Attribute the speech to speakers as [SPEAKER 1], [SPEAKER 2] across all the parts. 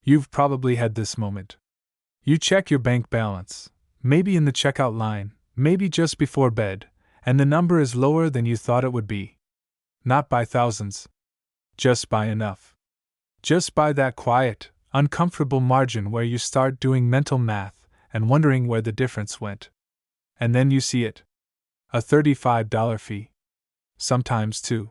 [SPEAKER 1] You've probably had this moment. You check your bank balance, maybe in the checkout line, maybe just before bed, and the number is lower than you thought it would be. Not by thousands. Just by enough. Just by that quiet, uncomfortable margin where you start doing mental math and wondering where the difference went. And then you see it. A $35 fee. Sometimes two.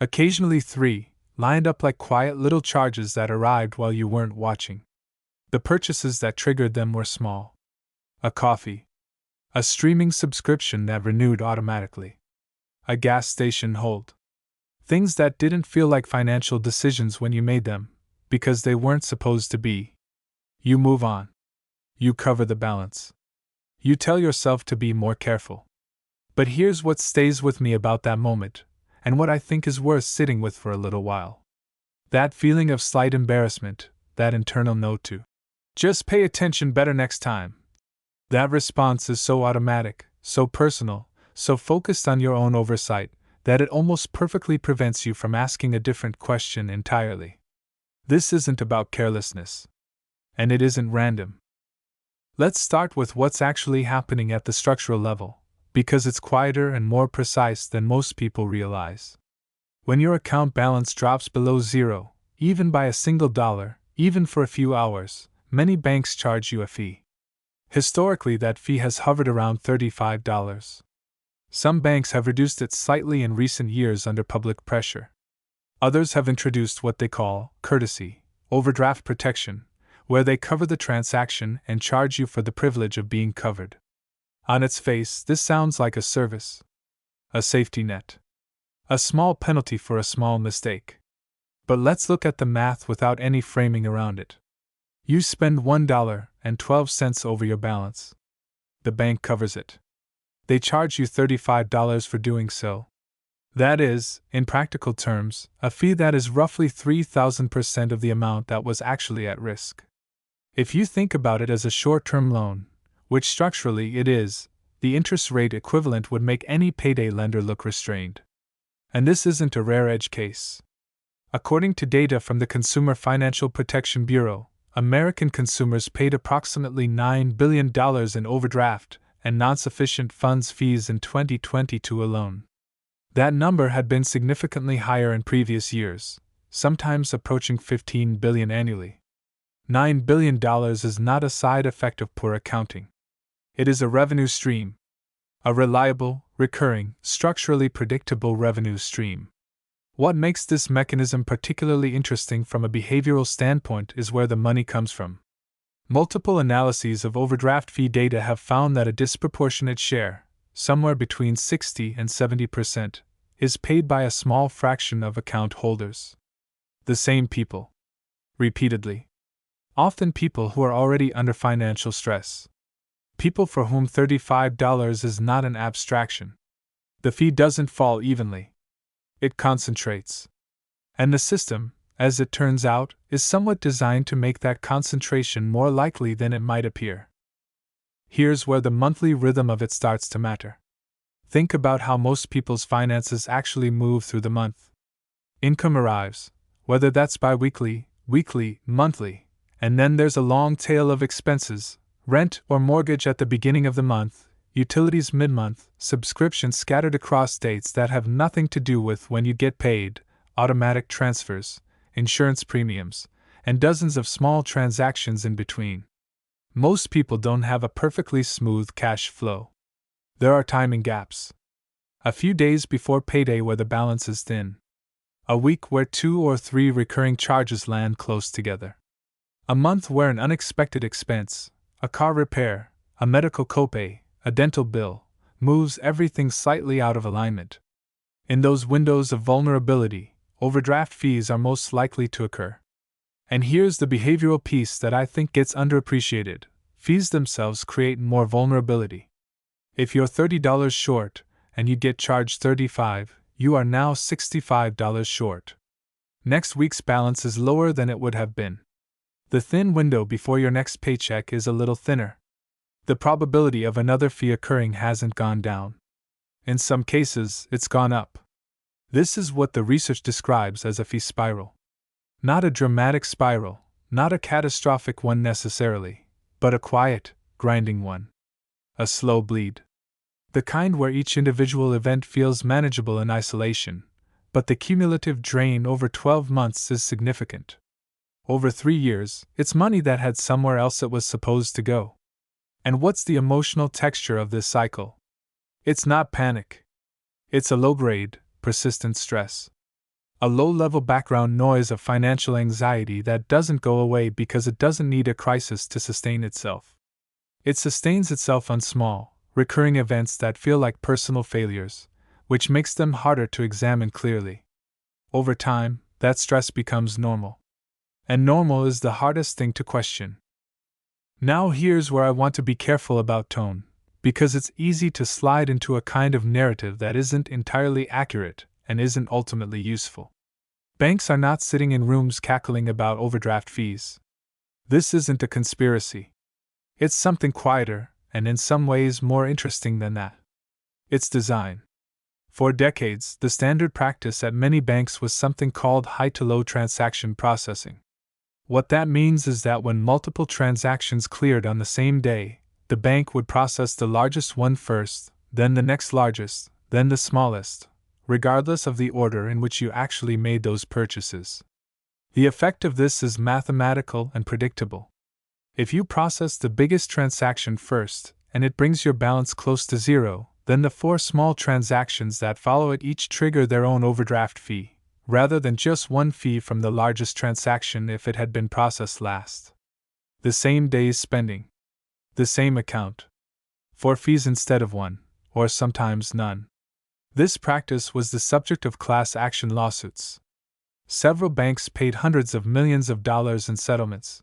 [SPEAKER 1] Occasionally three, lined up like quiet little charges that arrived while you weren't watching. The purchases that triggered them were small. A coffee. A streaming subscription that renewed automatically. A gas station hold. Things that didn't feel like financial decisions when you made them, because they weren't supposed to be. You move on. You cover the balance. You tell yourself to be more careful. But here's what stays with me about that moment, and what I think is worth sitting with for a little while. That feeling of slight embarrassment, that internal note to just pay attention better next time. That response is so automatic, so personal, so focused on your own oversight, that it almost perfectly prevents you from asking a different question entirely. This isn't about carelessness. And it isn't random. Let's start with what's actually happening at the structural level, because it's quieter and more precise than most people realize. When your account balance drops below zero, even by a single dollar, even for a few hours, many banks charge you a fee. Historically, that fee has hovered around $35. Some banks have reduced it slightly in recent years under public pressure. Others have introduced what they call courtesy, overdraft protection, where they cover the transaction and charge you for the privilege of being covered. On its face, this sounds like a service, a safety net, a small penalty for a small mistake. But let's look at the math without any framing around it. You spend $1.12 over your balance. The bank covers it. They charge you $35 for doing so. That is, in practical terms, a fee that is roughly 3,000% of the amount that was actually at risk. If you think about it as a short-term loan, which structurally it is, the interest rate equivalent would make any payday lender look restrained. And this isn't a rare edge case. According to data from the Consumer Financial Protection Bureau, American consumers paid approximately $9 billion in overdraft and non-sufficient funds fees in 2022 alone. That number had been significantly higher in previous years, sometimes approaching $15 billion annually. $9 billion is not a side effect of poor accounting. It is a revenue stream. A reliable, recurring, structurally predictable revenue stream. What makes this mechanism particularly interesting from a behavioral standpoint is where the money comes from. Multiple analyses of overdraft fee data have found that a disproportionate share, somewhere between 60 and 70%, is paid by a small fraction of account holders. The same people. Repeatedly. Often people who are already under financial stress. People for whom $35 is not an abstraction. The fee doesn't fall evenly. It concentrates. And the system, as it turns out, is somewhat designed to make that concentration more likely than it might appear. Here's where the monthly rhythm of it starts to matter. Think about how most people's finances actually move through the month. Income arrives, whether that's bi-weekly, weekly, monthly, and then there's a long tail of expenses, rent or mortgage at the beginning of the month, utilities mid-month, subscriptions scattered across dates that have nothing to do with when you get paid, automatic transfers, insurance premiums, and dozens of small transactions in between. Most people don't have a perfectly smooth cash flow. There are timing gaps. A few days before payday where the balance is thin. A week where 2 or 3 recurring charges land close together. A month where an unexpected expense, a car repair, a medical copay, a dental bill, moves everything slightly out of alignment. In those windows of vulnerability, overdraft fees are most likely to occur. And here's the behavioral piece that I think gets underappreciated. Fees themselves create more vulnerability. If you're $30 short, and you get charged $35, you are now $65 short. Next week's balance is lower than it would have been. The thin window before your next paycheck is a little thinner. The probability of another fee occurring hasn't gone down. In some cases, it's gone up. This is what the research describes as a fee spiral. Not a dramatic spiral, Not a catastrophic one necessarily, but a quiet, grinding one. A slow bleed. The kind where each individual event feels manageable in isolation, but the cumulative drain over 12 months is significant. Over 3 years, it's money that had somewhere else it was supposed to go. And what's the emotional texture of this cycle? It's not panic. It's a low-grade, persistent stress. A low-level background noise of financial anxiety that doesn't go away because it doesn't need a crisis to sustain itself. It sustains itself on small, recurring events that feel like personal failures, which makes them harder to examine clearly. Over time, that stress becomes normal. And normal is the hardest thing to question. Now here's where I want to be careful about tone, because it's easy to slide into a kind of narrative that isn't entirely accurate and isn't ultimately useful. Banks are not sitting in rooms cackling about overdraft fees. This isn't a conspiracy. It's something quieter, and in some ways more interesting than that. It's design. For decades, the standard practice at many banks was something called high-to-low transaction processing. What that means is that when multiple transactions cleared on the same day, the bank would process the largest one first, then the next largest, then the smallest, regardless of the order in which you actually made those purchases. The effect of this is mathematical and predictable. If you process the biggest transaction first, and it brings your balance close to zero, then the 4 small transactions that follow it each trigger their own overdraft fee, rather than just one fee from the largest transaction if it had been processed last. The same day's spending. The same account. 4 fees instead of 1, or sometimes none. This practice was the subject of class action lawsuits. Several banks paid hundreds of millions of dollars in settlements.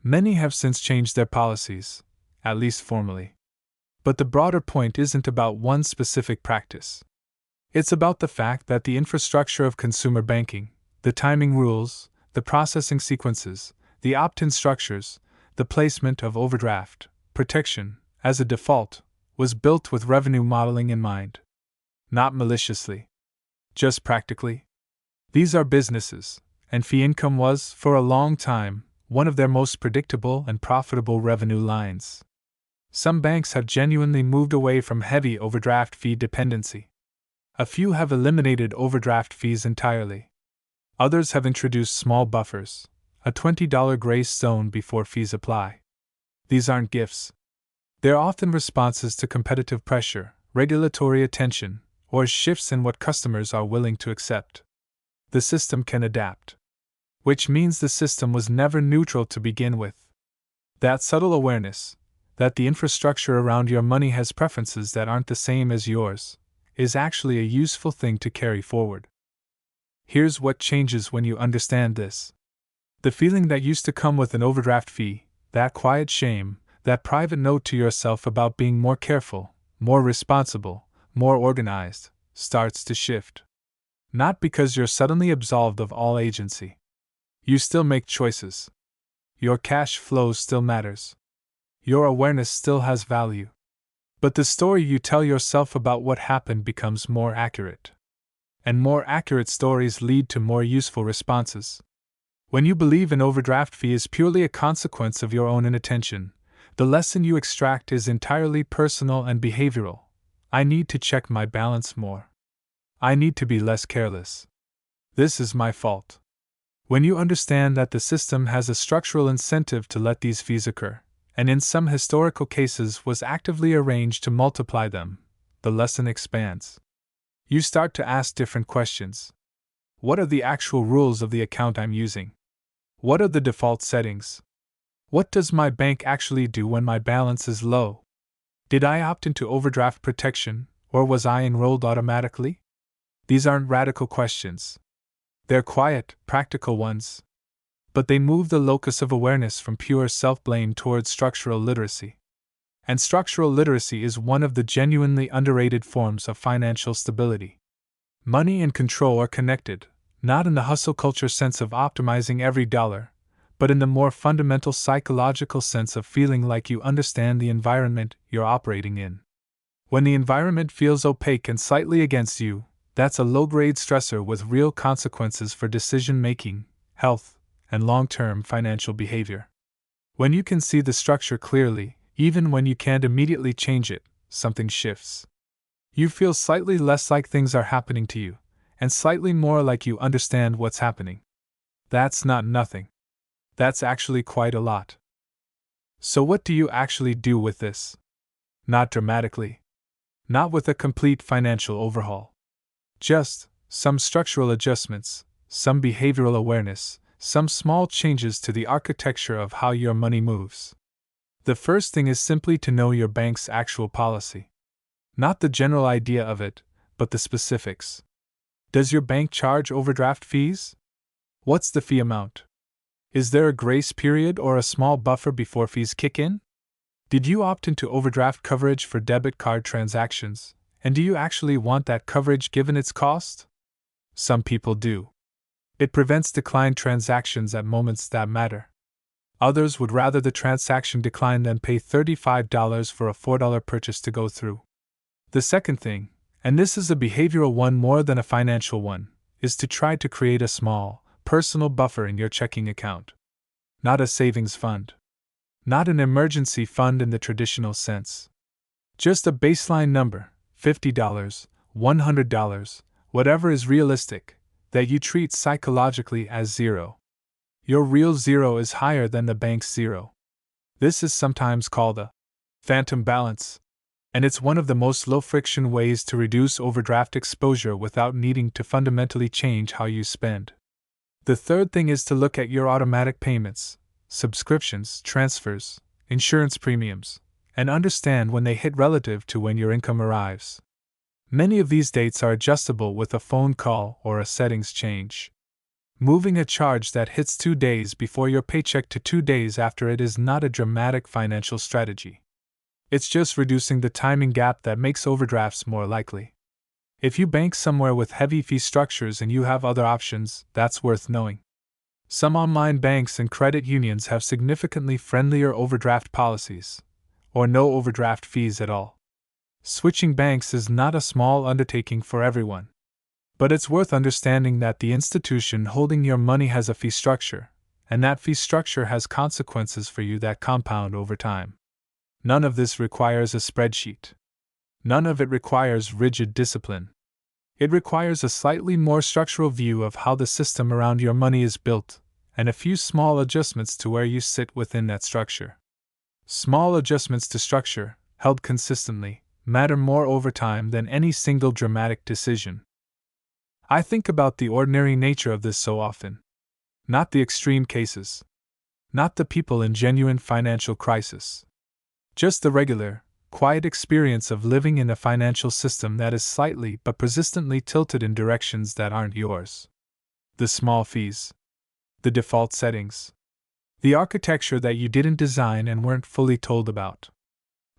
[SPEAKER 1] Many have since changed their policies, at least formally. But the broader point isn't about one specific practice. It's about the fact that the infrastructure of consumer banking, the timing rules, the processing sequences, the opt-in structures, the placement of overdraft protection as a default, was built with revenue modeling in mind. Not maliciously. Just practically. These are businesses, and fee income was, for a long time, one of their most predictable and profitable revenue lines. Some banks have genuinely moved away from heavy overdraft fee dependency. A few have eliminated overdraft fees entirely. Others have introduced small buffers, a $20 grace zone before fees apply. These aren't gifts. They're often responses to competitive pressure, regulatory attention, or shifts in what customers are willing to accept. The system can adapt. Which means the system was never neutral to begin with. That subtle awareness, that the infrastructure around your money has preferences that aren't the same as yours, is actually a useful thing to carry forward. Here's what changes when you understand this. The feeling that used to come with an overdraft fee, that quiet shame, that private note to yourself about being more careful, more responsible, more organized, starts to shift. Not because you're suddenly absolved of all agency. You still make choices. Your cash flow still matters. Your awareness still has value. But the story you tell yourself about what happened becomes more accurate. And more accurate stories lead to more useful responses. When you believe an overdraft fee is purely a consequence of your own inattention, the lesson you extract is entirely personal and behavioral. I need to check my balance more. I need to be less careless. This is my fault. When you understand that the system has a structural incentive to let these fees occur, and in some historical cases was actively arranged to multiply them, the lesson expands. You start to ask different questions. What are the actual rules of the account I'm using? What are the default settings? What does my bank actually do when my balance is low? Did I opt into overdraft protection, or was I enrolled automatically? These aren't radical questions. They're quiet, practical ones. But they move the locus of awareness from pure self-blame towards structural literacy. And structural literacy is one of the genuinely underrated forms of financial stability. Money and control are connected, not in the hustle culture sense of optimizing every dollar, but in the more fundamental psychological sense of feeling like you understand the environment you're operating in. When the environment feels opaque and slightly against you, that's a low-grade stressor with real consequences for decision-making, health, and long-term financial behavior. When you can see the structure clearly, even when you can't immediately change it, something shifts. You feel slightly less like things are happening to you, and slightly more like you understand what's happening. That's not nothing. That's actually quite a lot. So what do you actually do with this? Not dramatically. Not with a complete financial overhaul. Just some structural adjustments, some behavioral awareness, some small changes to the architecture of how your money moves. The first thing is simply to know your bank's actual policy. Not the general idea of it, but the specifics. Does your bank charge overdraft fees? What's the fee amount? Is there a grace period or a small buffer before fees kick in? Did you opt into overdraft coverage for debit card transactions, and do you actually want that coverage given its cost? Some people do. It prevents declined transactions at moments that matter. Others would rather the transaction decline than pay $35 for a $4 purchase to go through. The second thing, and this is a behavioral one more than a financial one, is to try to create a small, personal buffer in your checking account. Not a savings fund. Not an emergency fund in the traditional sense. Just a baseline number, $50, $100, whatever is realistic, that you treat psychologically as zero. Your real zero is higher than the bank's zero. This is sometimes called a phantom balance, and it's one of the most low-friction ways to reduce overdraft exposure without needing to fundamentally change how you spend. The third thing is to look at your automatic payments, subscriptions, transfers, insurance premiums, and understand when they hit relative to when your income arrives. Many of these dates are adjustable with a phone call or a settings change. Moving a charge that hits 2 days before your paycheck to 2 days after it is not a dramatic financial strategy. It's just reducing the timing gap that makes overdrafts more likely. If you bank somewhere with heavy fee structures and you have other options, that's worth knowing. Some online banks and credit unions have significantly friendlier overdraft policies, or no overdraft fees at all. Switching banks is not a small undertaking for everyone. But it's worth understanding that the institution holding your money has a fee structure, and that fee structure has consequences for you that compound over time. None of this requires a spreadsheet. None of it requires rigid discipline. It requires a slightly more structural view of how the system around your money is built, and a few small adjustments to where you sit within that structure. Small adjustments to structure, held consistently, matter more over time than any single dramatic decision. I think about the ordinary nature of this so often. Not the extreme cases. Not the people in genuine financial crisis. Just the regular, quiet experience of living in a financial system that is slightly but persistently tilted in directions that aren't yours. The small fees. The default settings. The architecture that you didn't design and weren't fully told about.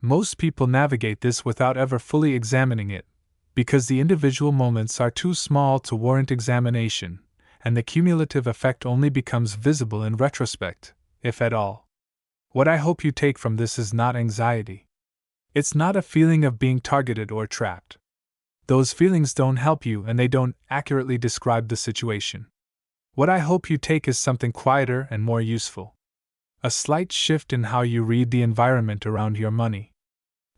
[SPEAKER 1] Most people navigate this without ever fully examining it, because the individual moments are too small to warrant examination, and the cumulative effect only becomes visible in retrospect, if at all. What I hope you take from this is not anxiety. It's not a feeling of being targeted or trapped. Those feelings don't help you and they don't accurately describe the situation. What I hope you take is something quieter and more useful. A slight shift in how you read the environment around your money.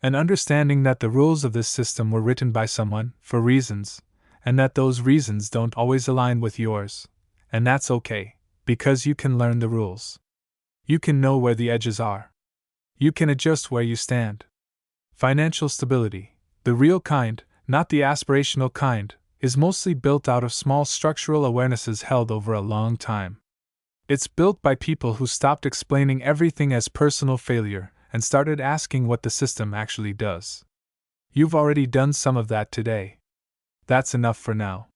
[SPEAKER 1] An understanding that the rules of this system were written by someone, for reasons, and that those reasons don't always align with yours. And that's okay, because you can learn the rules. You can know where the edges are. You can adjust where you stand. Financial stability, the real kind, not the aspirational kind, is mostly built out of small structural awarenesses held over a long time. It's built by people who stopped explaining everything as personal failure and started asking what the system actually does. You've already done some of that today. That's enough for now.